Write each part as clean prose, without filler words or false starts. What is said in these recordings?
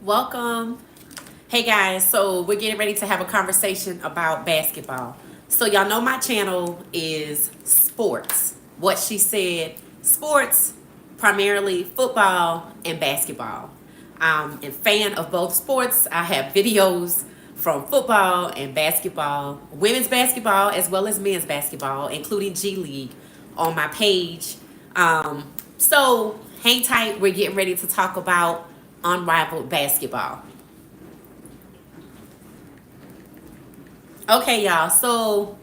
Welcome. Hey guys, so we're getting ready to have a conversation about basketball. So y'all know my channel is sports. What she said, sports, primarily football and basketball. I'm a fan of both sports. I have videos from football and basketball, women's basketball as well as men's basketball, including G League on my page. So hang tight. We're getting ready to talk about unrivaled basketball. Okay, y'all. So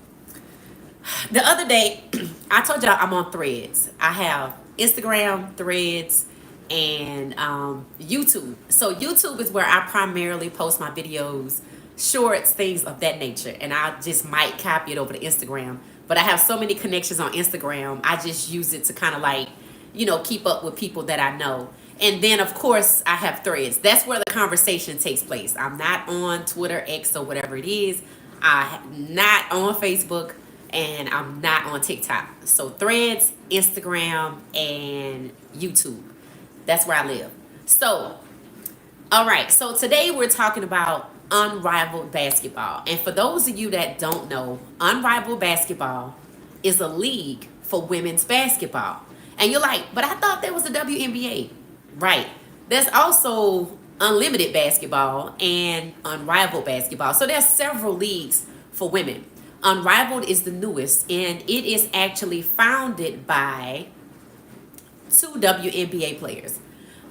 the other day, I told y'all I'm on Threads. I have Instagram, Threads, and YouTube. So YouTube is where I primarily post my videos, shorts, things of that nature. And I just might copy it over to Instagram. But I have so many connections on Instagram. I just use it to kind of like, keep up with people that I know. And then, of course, I have Threads. That's where the conversation takes place. I'm not on Twitter, X, or whatever it is. I'm not on Facebook, and I'm not on TikTok. So Threads, Instagram, and YouTube. That's where I live. So, all right. So today we're talking about unrivaled basketball. And for those of you that don't know, unrivaled basketball is a league for women's basketball. And you're like, but I thought there was a WNBA. Right. There's also unlimited basketball and unrivaled basketball. So there's several leagues for women. Unrivaled is the newest, and it is actually founded by two WNBA players,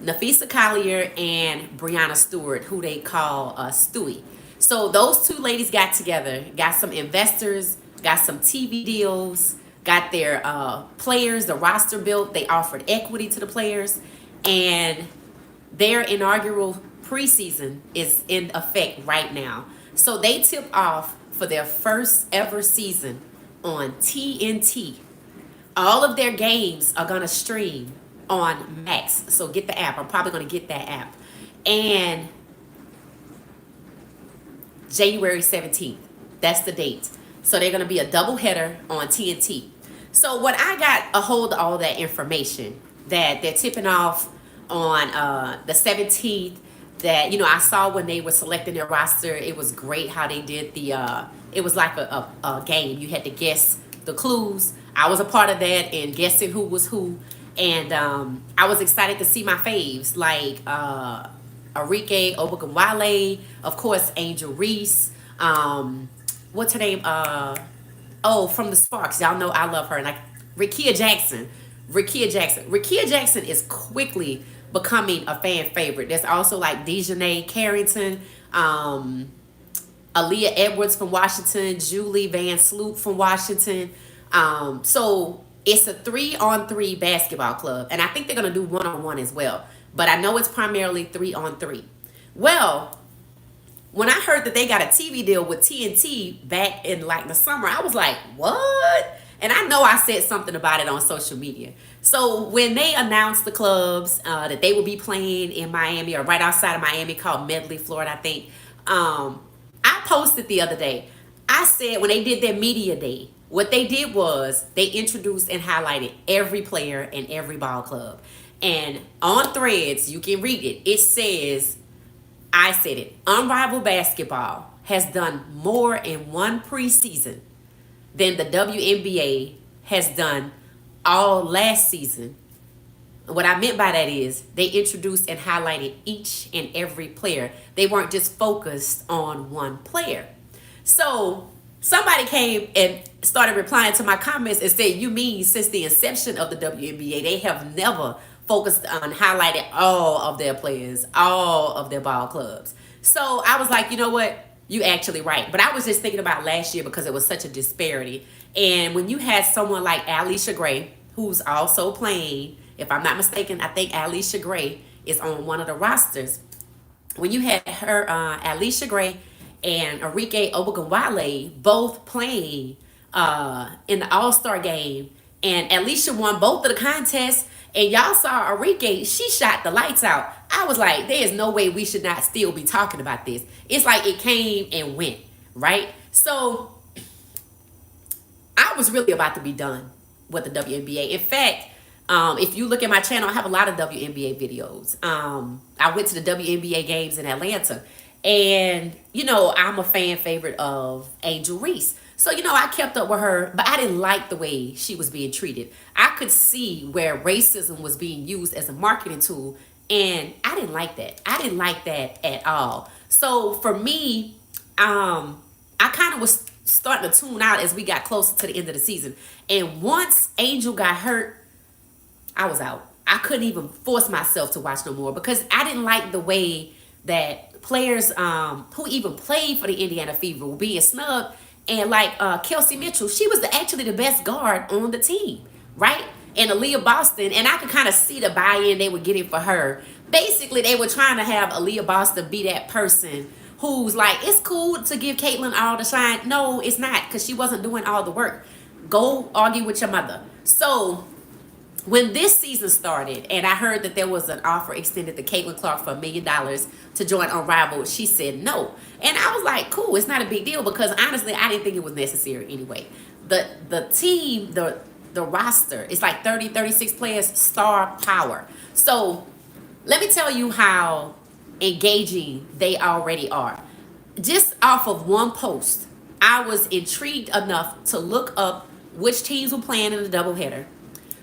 Nafisa Collier and Brianna Stewart, who they call Stewie. So those two ladies got together, got some investors, got some TV deals, got their players, the roster built. They offered equity to the players, and their inaugural preseason is in effect right now. So they tip off for their first ever season on TNT. All of their games are going to stream on Max. So get the app. I'm probably going to get that app. And January 17th. That's the date. So they're going to be a doubleheader on TNT. So when I got a hold of all that information, that they're tipping off on the 17th, that I saw when they were selecting their roster, it was great how they did it was like a game. You had to guess the clues. I was a part of that and guessing who was who, and I was excited to see my faves like Arike Ogunwale, of course Angel Reese, what's her name, from the Sparks. Y'all know I love her. And like Rikia Jackson. Rikia Jackson is quickly becoming a fan favorite. There's also like Dejanay Carrington, Aaliyah Edwards from Washington, Julie Van Sloop from Washington. So it's a 3-on-3 basketball club. And I think they're going to do 1-on-1 as well. But I know it's primarily 3-on-3. Well, when I heard that they got a TV deal with TNT back in like the summer, I was like, what? And I know I said something about it on social media. So when they announced the clubs that they would be playing in Miami or right outside of Miami called Medley, Florida, I think, I posted the other day. I said when they did their media day, what they did was they introduced and highlighted every player and every ball club. And on Threads, you can read it. It says, I said it, Unrivaled Basketball has done more in one preseason than the WNBA has done all last season. What I meant by that is they introduced and highlighted each and every player. They weren't just focused on one player. So somebody came and started replying to my comments and said, you mean since the inception of the WNBA, they have never focused on highlighting all of their players, all of their ball clubs. So I was like, you know what? You actually right. But I was just thinking about last year because it was such a disparity. And when you had someone like Alicia Gray, who's also playing, if I'm not mistaken, I think Alicia Gray is on one of the rosters. When you had her, Alicia Gray and Arike Ogunwale both playing in the All-Star game, and Alicia won both of the contests, and y'all saw Arike, she shot the lights out. I was like, there is no way we should not still be talking about this. It's like it came and went, right? So I was really about to be done with the WNBA. In fact, If you look at my channel, I have a lot of WNBA videos. I went to the WNBA games in Atlanta. And, I'm a fan favorite of Angel Reese. So, I kept up with her, but I didn't like the way she was being treated. I could see where racism was being used as a marketing tool, and I didn't like that. I didn't like that at all. So, for me, I kind of was starting to tune out as we got closer to the end of the season. And once Angel got hurt, I was out. I couldn't even force myself to watch no more because I didn't like the way that players who even played for the Indiana Fever were being snubbed. And like Kelsey Mitchell, she was actually the best guard on the team, right? And Aaliyah Boston, and I could kind of see the buy-in they were getting for her. Basically, they were trying to have Aaliyah Boston be that person who's like, it's cool to give Caitlyn all the shine. No, it's not, because she wasn't doing all the work. Go argue with your mother. So when this season started and I heard that there was an offer extended to Caitlin Clark for $1 million to join Unrivaled, she said no. And I was like, cool, it's not a big deal because honestly, I didn't think it was necessary anyway. The team, the roster, it's like 30, 36 players, star power. So let me tell you how engaging they already are. Just off of one post, I was intrigued enough to look up which teams were playing in the doubleheader.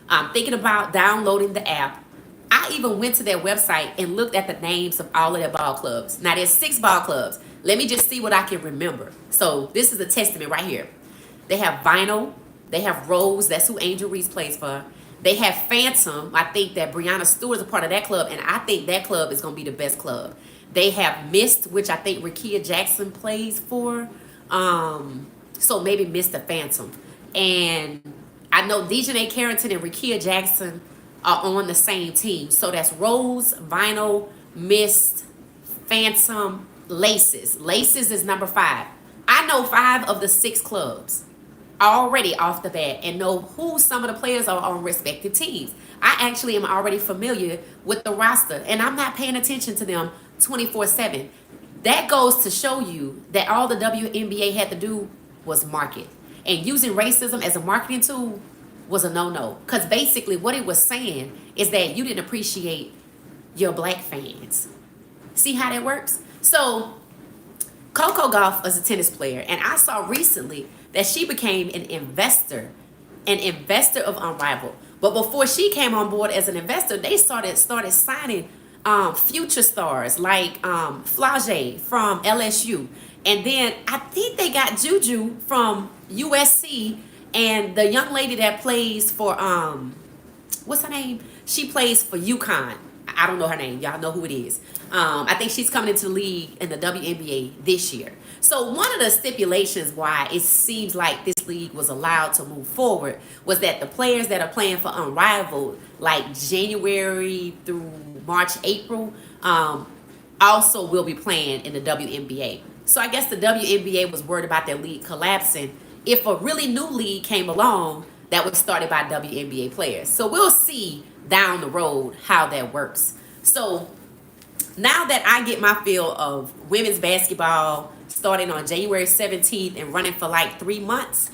I'm thinking about downloading the app. I even went to their website and looked at the names of all of their ball clubs. Now, there's 6 ball clubs. Let me just see what I can remember. So this is a testament right here. They have Vinyl. They have Rose. That's who Angel Reese plays for. They have Phantom. I think that Brianna Stewart is a part of that club, and I think that club is going to be the best club. They have Mist, which I think Rickea Jackson plays for. So maybe Mist the Phantom. And I know Dejanay Carrington and Rickea Jackson are on the same team. So that's Rose, Vinyl, Mist, Phantom, Laces. Laces is number 5. I know 5 of the 6 clubs already off the bat and know who some of the players are on respective teams. I actually am already familiar with the roster, and I'm not paying attention to them 24/7. That goes to show you that all the WNBA had to do was market. And using racism as a marketing tool was a no-no. Because basically what it was saying is that you didn't appreciate your black fans. See how that works? So Coco Gauff is a tennis player. And I saw recently that she became an investor of Unrivaled. But before she came on board as an investor, they started signing future stars like Flage from LSU. And then I think they got Juju from USC, and the young lady that plays for what's her name? She plays for UConn. I don't know her name. Y'all know who it is. I think she's coming into the league in the WNBA this year. So one of the stipulations why it seems like this league was allowed to move forward was that the players that are playing for Unrivaled, like January through March, April, also will be playing in the WNBA. So I guess the WNBA was worried about their league collapsing if a really new league came along that was started by WNBA players. So we'll see down the road how that works. So now that I get my feel of women's basketball starting on January 17th and running for like 3 months,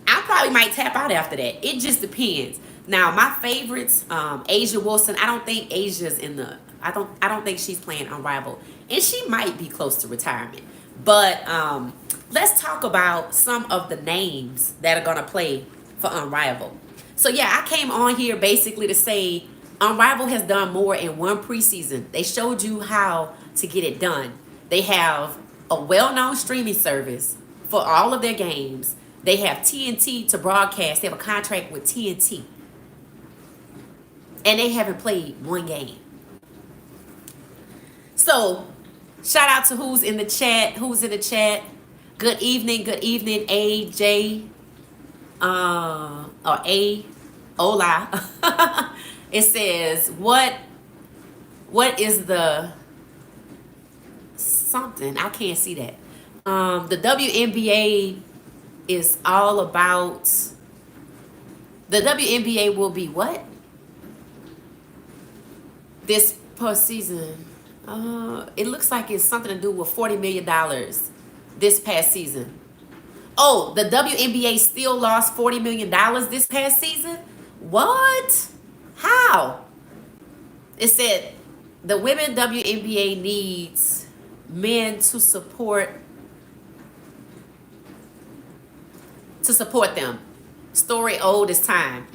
I probably might tap out after that. It just depends. Now, my favorites, Asia Wilson, I don't think Asia's in the, I don't think she's playing Unrivaled. And she might be close to retirement. But let's talk about some of the names that are going to play for Unrivaled. So yeah, I came on here basically to say Unrivaled has done more in one preseason. They showed you how to get it done. They have a well-known streaming service for all of their games. They have TNT to broadcast. They have a contract with TNT. And they haven't played one game. So shout out to who's in the chat. Good evening, AJ. Or A. Hola. It says, what is the something? I can't see that. The WNBA is all about, the WNBA will be what? This postseason. It looks like it's something to do with $40 million this past season. Oh, the WNBA still lost $40 million this past season? What? How? It said the women WNBA needs men to support them. Story old as time.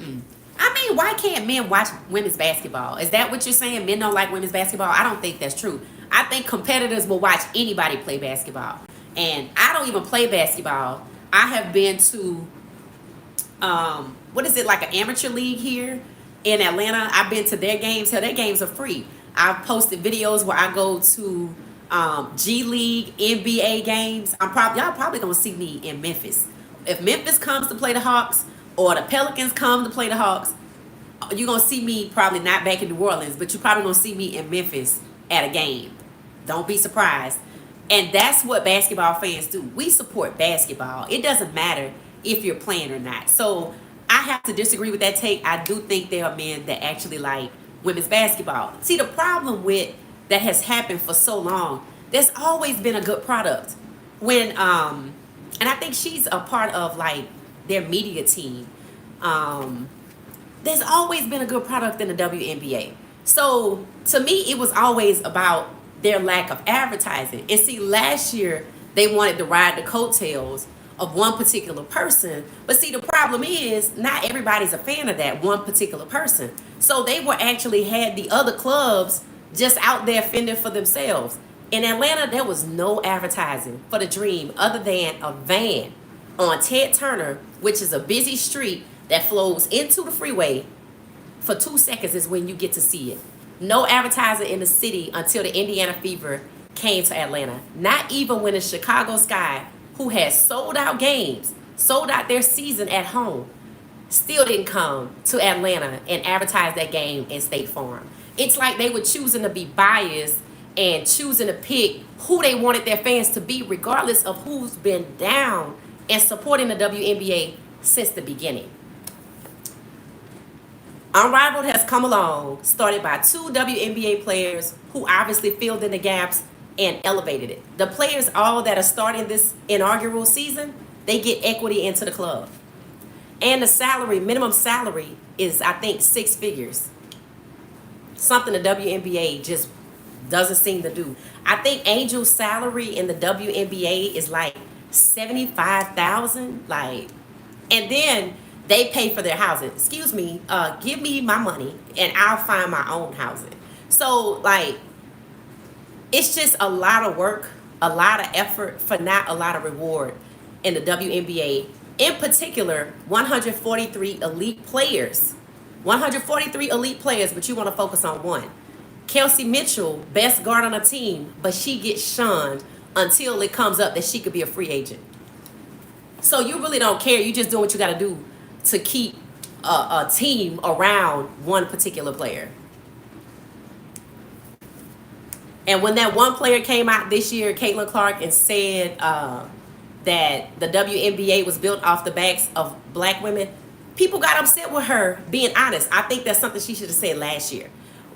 I mean, why can't men watch women's basketball? Is that what you're saying? Men don't like women's basketball? I don't think that's true. I think competitors will watch anybody play basketball. And I don't even play basketball. I have been to what is it, like an amateur league here in Atlanta. I've been to their games. Hell, their games are free. I've posted videos where I go to G League, NBA games. Y'all probably gonna see me in Memphis. If Memphis comes to play the Hawks or the Pelicans come to play the Hawks, you're gonna see me probably not back in New Orleans, but you're probably gonna see me in Memphis at a game. Don't be surprised. And that's what basketball fans do. We support basketball. It doesn't matter if you're playing or not. So I have to disagree with that take. I do think there are men that actually like women's basketball. See, the problem with that has happened for so long, there's always been a good product. When and I think she's a part of like their media team. There's always been a good product in the WNBA. So to me, it was always about their lack of advertising. And see, last year they wanted to ride the coattails of one particular person. But see, the problem is not everybody's a fan of that one particular person. So they were actually had the other clubs just out there fending for themselves. In Atlanta, there was no advertising for the Dream other than a van on Ted Turner, which is a busy street that flows into the freeway. For 2 seconds is when you get to see it. No advertising in the city until the Indiana Fever came to Atlanta. Not even when the Chicago Sky, who has sold out games, sold out their season at home, still didn't come to Atlanta and advertise that game in State Farm. It's like they were choosing to be biased and choosing to pick who they wanted their fans to be, regardless of who's been down and supporting the WNBA since the beginning. Unrivaled has come along, started by 2 WNBA players who obviously filled in the gaps and elevated it. The players all that are starting this inaugural season, they get equity into the club. And the salary, minimum salary, is I think 6 figures. Something the WNBA just doesn't seem to do. I think Angel's salary in the WNBA is like $75,000. Like, and then they pay for their housing. Excuse me, give me my money and I'll find my own housing. So like, it's just a lot of work, a lot of effort for not a lot of reward in the WNBA. In particular, 143 elite players. 143 elite players, but you want to focus on one. Kelsey Mitchell, best guard on a team, but she gets shunned until it comes up that she could be a free agent. So you really don't care. You just do what you got to do to keep a team around one particular player. And when that one player came out this year, Caitlin Clark, and said that the WNBA was built off the backs of black women, people got upset with her being honest. I think that's something she should have said last year.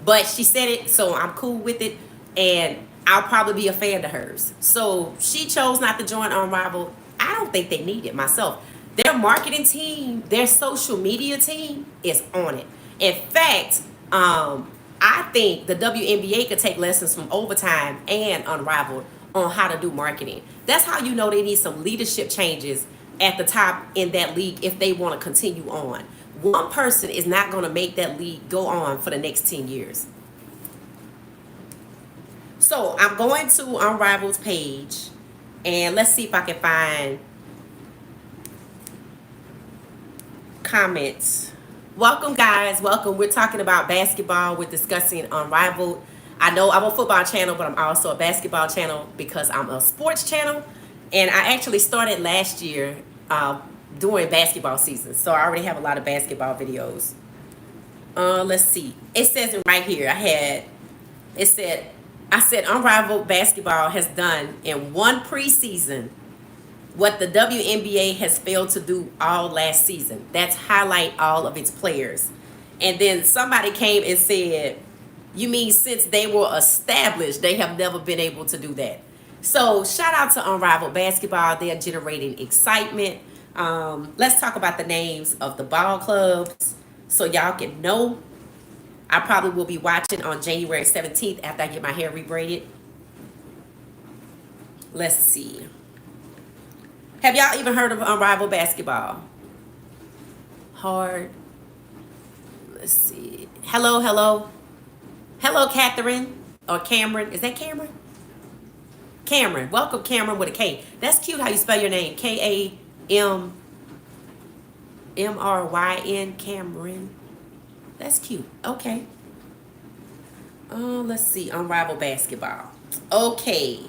But she said it, so I'm cool with it, and I'll probably be a fan of hers. So she chose not to join Unrivaled. I don't think they need it myself. Their marketing team, their social media team is on it. In fact, I think the WNBA could take lessons from Overtime and Unrivaled on how to do marketing. That's how you know they need some leadership changes at the top in that league if they want to continue on. One person is not going to make that league go on for the next 10 years. So I'm going to Unrivaled's page, and let's see if I can find comments. Welcome, guys. Welcome. We're talking about basketball. We're discussing Unrivaled. I know I'm a football channel, but I'm also a basketball channel because I'm a sports channel. And I actually started last year during basketball season. So I already have a lot of basketball videos. Let's see. It says it right here. I said Unrivaled Basketball has done in one preseason what the WNBA has failed to do all last season. That's highlight all of its players. And then somebody came and said, you mean since they were established, they have never been able to do that? So shout out to Unrivaled Basketball. They are generating excitement. Let's talk about the names of the ball clubs so y'all can know. I probably will be watching on January 17th after I get my hair rebraided. Let's see. Have y'all even heard of Unrivaled Basketball? Hard. Let's see. Hello, hello. Hello, Catherine. Or Cameron. Is that Cameron? Cameron. Welcome, Cameron with a K. That's cute how you spell your name. Kamryn. Cameron. That's cute. Okay. Let's see. Unrivaled Basketball. Okay.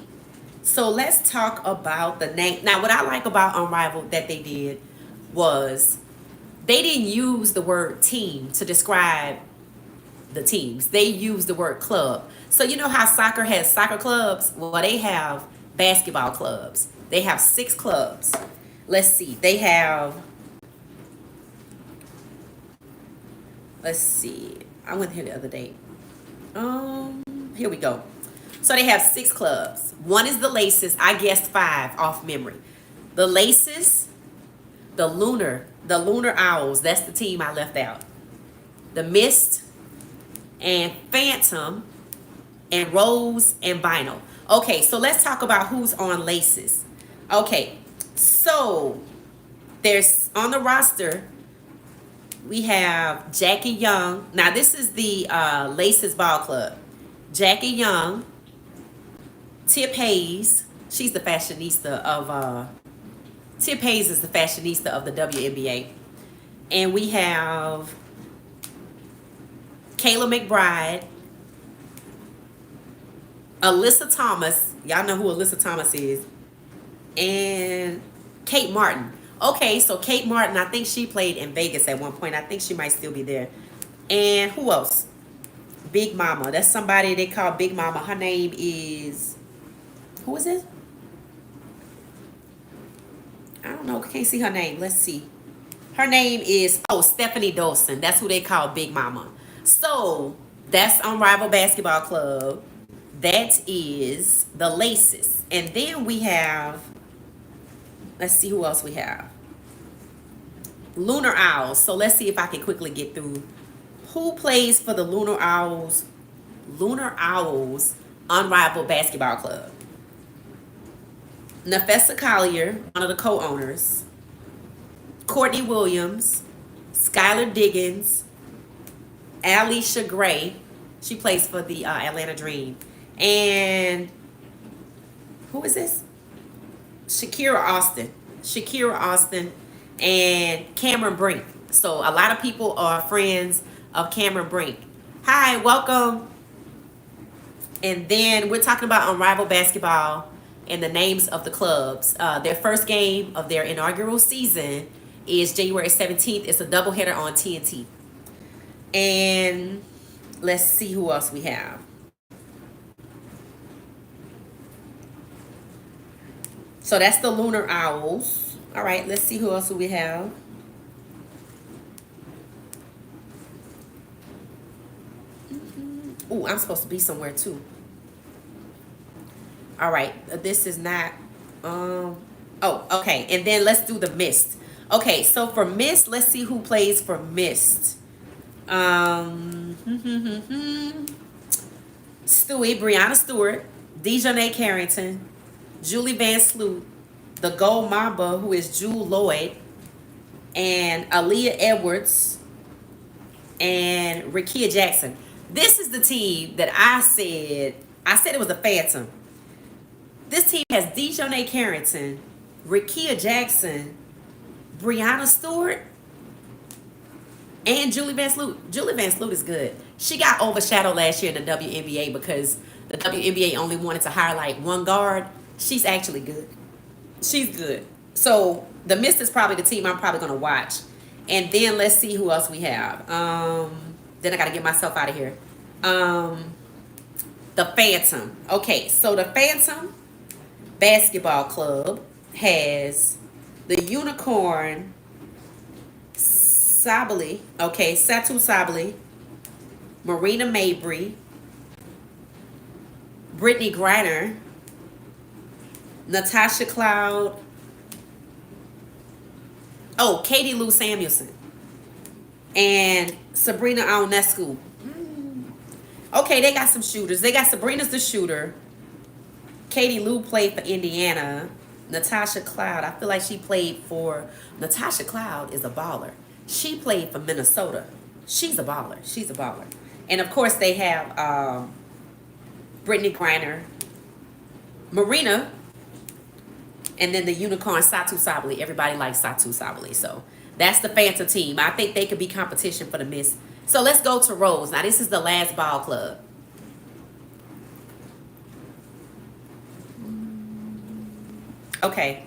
So let's talk about the name. Now, what I like about Unrivaled that they did was they didn't use the word team to describe the teams. They used the word club. So you know how soccer has soccer clubs? Well, they have basketball clubs. They have 6 clubs. Let's see. They have, let's see. I went here the other day. Here we go. So they have 6 clubs. One is the Laces. I guessed 5 off memory. The Laces, the Lunar Owls. That's the team I left out. The Mist and Phantom and Rose and Vinyl. Okay, so let's talk about who's on Laces. Okay, so there's on the roster, we have Jackie Young. Now, this is the Laces Ball Club. Jackie Young, Tip Hayes. She's the fashionista of, Tip Hayes is the fashionista of the WNBA. And we have Kayla McBride, Alyssa Thomas. Y'all know who Alyssa Thomas is. And Kate Martin. Okay, so Kate Martin, I think she played in Vegas at one point. I think she might still be there. And who else? Big Mama. That's somebody they call Big Mama. Her name is... Who is it? I don't know. Can't see her name. Let's see. Her name is... Oh, Stephanie Dawson. That's who they call Big Mama. So, that's Unrivaled Basketball Club. That is the Laces. And then we have... Let's see who else we have. Lunar Owls. So let's see if I can quickly get through. Who plays for the Lunar Owls? Lunar Owls Unrivaled Basketball Club. Nafessa Collier, one of the co-owners. Courtney Williams. Skylar Diggins. Alicia Gray. She plays for the Atlanta Dream. And who is this? Shakira Austin and Cameron Brink. So a lot of people are friends of Cameron Brink. Hi, welcome. And then we're talking about Unrivaled Basketball and the names of the clubs. Their first game of their inaugural season is January 17th. It's a doubleheader on TNT. And let's see who else we have. So that's the Lunar Owls. All right, let's see who else we have. Oh, I'm supposed to be somewhere too. All right, this is not. Oh, okay, and then let's do the Mist. Okay, so for Mist, let's see who plays for Mist. Brianna Stewart, Dejonae Carrington, Julie Van Sloot, the Gold Mamba, who is Jewel Lloyd, and Aaliyah Edwards, and Rikia Jackson. This is the team that I said it was a phantom. This team has Dejonae Carrington, Rikia Jackson, Brianna Stewart, and Julie Van Sloot. Julie Van Sloot is good. She got overshadowed last year in the WNBA because the WNBA only wanted to hire like one guard. She's actually good. She's good. So the Mist is probably the team I'm probably going to watch. And then let's see who else we have. Then I got to get myself out of here. The Phantom. Okay, so the Phantom Basketball Club has the Unicorn Sabali. Okay, Satu Sabali. Marina Mabry. Brittany Griner. Natasha Cloud. Oh, Katie Lou Samuelson. And Sabrina Ionescu. Okay, they got some shooters. They got Sabrina's the shooter. Katie Lou played for Indiana. Natasha Cloud, I feel like she played for. Natasha Cloud is a baller. She played for Minnesota. She's a baller. She's a baller. And of course, they have Brittany Griner, Marina, and then the unicorn Satu Sabali. Everybody likes Satu Sabali. So that's the Phantom team. I think they could be competition for the Miss. So let's go to Rose. Now, this is the last ball club. Okay.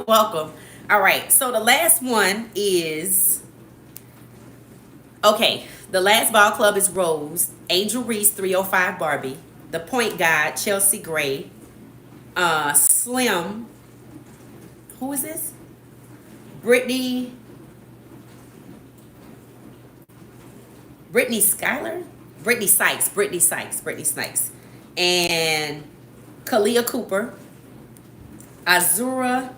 Welcome. All right. So the last one is. Okay. The last ball club is Rose. Angel Reese, 305 Barbie. The point guard, Chelsea Gray. Slim. Who is this? Brittany. Brittany Skyler? Brittany Sykes. Brittany Sykes. Brittany Sykes. And Kalia Cooper. Azura.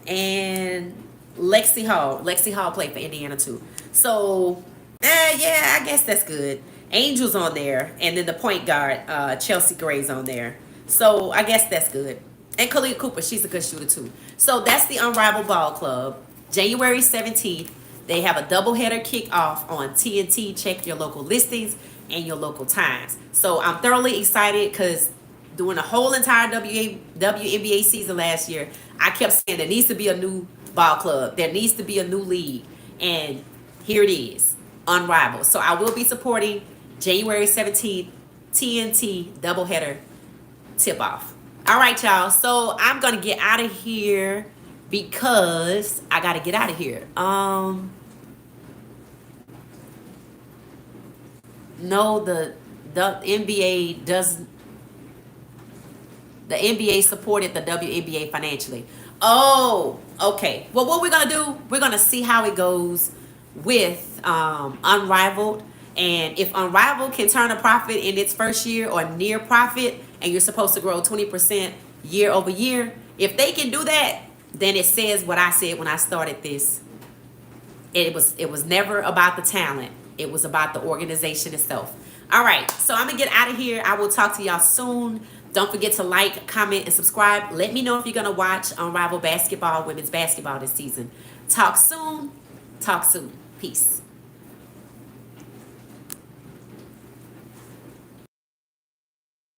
And Lexi Hall. Lexi Hall played for Indiana too. So, yeah, I guess that's good. Angel's on there. And then the point guard, Chelsea Gray's on there. So, I guess that's good. And Kalia Cooper, she's a good shooter too. So, that's the Unrivaled Ball Club. January 17th. They have a doubleheader kickoff on TNT. Check your local listings and your local times. So I'm thoroughly excited because during the whole entire WNBA season last year, I kept saying there needs to be a new ball club. There needs to be a new league. And here it is, Unrivaled. So I will be supporting January 17th, TNT doubleheader tip-off. All right, y'all. So I'm going to get out of here because I got to get out of here. No, the NBA does. The NBA supported the WNBA financially. Oh, okay. Well, what we're gonna do? We're gonna see how it goes with Unrivaled, and if Unrivaled can turn a profit in its first year or near profit, and you're supposed to grow 20% year over year. If they can do that, then it says what I said when I started this. It was never about the talent. It was about the organization itself. All right, so I'm gonna get out of here. I will talk to y'all soon. Don't forget to like, comment, and subscribe. Let me know if you're gonna watch Unrivaled basketball, women's basketball this season. Talk soon. Talk soon. Peace.